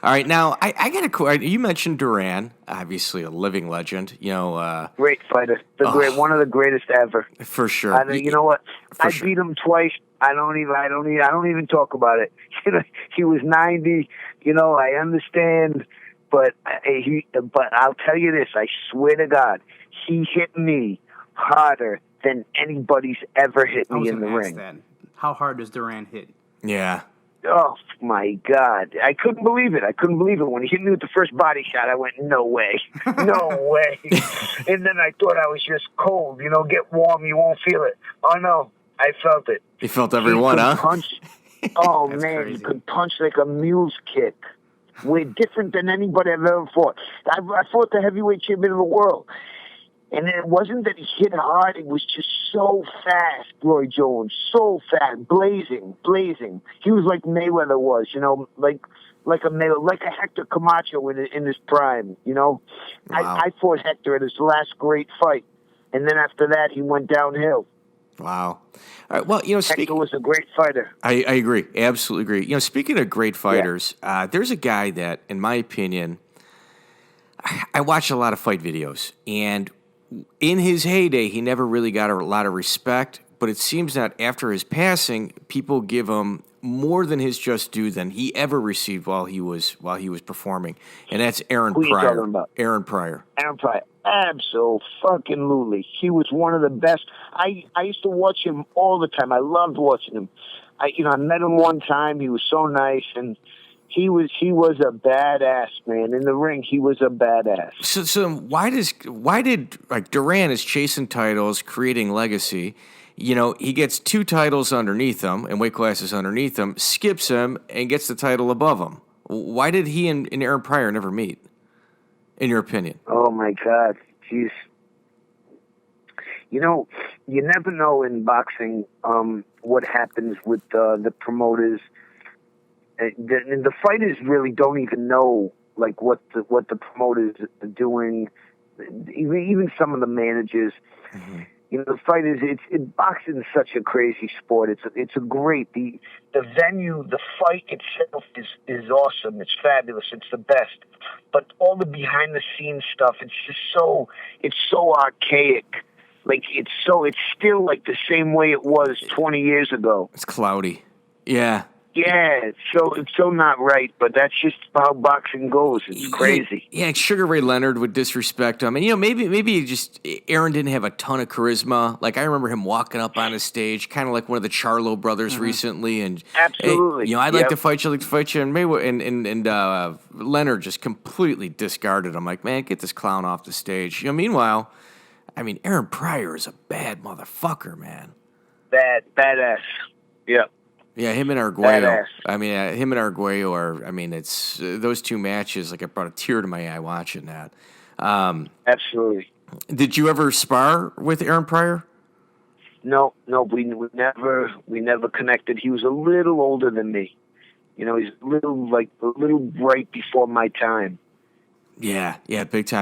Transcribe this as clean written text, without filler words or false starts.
All right, now I got a question. You mentioned Duran, obviously a living legend. Great fighter, one of the greatest ever. For sure. You know what? For I sure. beat him twice. I don't even talk about it. He was 90. I understand, but I'll tell you this. I swear to God, he hit me harder than anybody's ever hit me in the ring. That. How hard does Duran hit? Yeah. Oh my God! I couldn't believe it. When he hit me with the first body shot, I went, "No way, no way!" And then I thought I was just cold. Get warm, you won't feel it. Oh no, I felt it. You felt every one, huh? Punch. Oh That's man, crazy. he could punch like a mule's kick. Way different than anybody I've ever fought. I fought the heavyweight champion of the world. And it wasn't that he hit hard, it was just so fast, Roy Jones, so fast, blazing. He was like Mayweather was, like a Hector Camacho in his prime, Wow. I fought Hector at his last great fight, and then after that he went downhill. Wow. All right, well, Hector was a great fighter. I agree, absolutely agree. Speaking of great fighters, there's a guy that, in my opinion, I watch a lot of fight videos, and in his heyday, he never really got a lot of respect, but it seems that after his passing, people give him more than his just due than he ever received while he was performing, and that's Aaron Who Pryor. you talking about? Aaron Pryor. Aaron Pryor, absolutely. He was one of the best. I used to watch him all the time. I loved watching him. I met him one time. He was so nice, and he was a badass, man. In the ring, he was a badass. So why did like Duran is chasing titles, creating legacy? He gets 2 titles underneath him and weight classes underneath him, skips him and gets the title above him. Why did he and Aaron Pryor never meet? In your opinion? Oh my God, jeez. You never know in boxing what happens with the promoters. The fighters really don't even know like what the promoters are doing. Even some of the managers. Mm-hmm. The fighters. Boxing is such a crazy sport. It's a great the venue. The fight itself is awesome. It's fabulous. It's the best. But all the behind the scenes stuff. It's just so archaic. Like it's still like the same way it was 20 years ago. It's cloudy. Yeah. Yeah, it's so not right, but that's just how boxing goes. It's crazy. Yeah, Sugar Ray Leonard would disrespect him, and maybe Aaron didn't have a ton of charisma. Like I remember him walking up on a stage, kind of like one of the Charlo brothers recently, and absolutely, hey, I'd like to fight you, and Mayweather and Leonard just completely discarded him. Like, man, get this clown off the stage. Meanwhile, Aaron Pryor is a bad motherfucker, man. Badass. Yeah. Yeah, him and Arguello. Badass. Him and Arguello are. It's those 2 matches. Like, it brought a tear to my eye watching that. Absolutely. Did you ever spar with Aaron Pryor? No, we never connected. He was a little older than me. He's a little right before my time. Yeah, big time.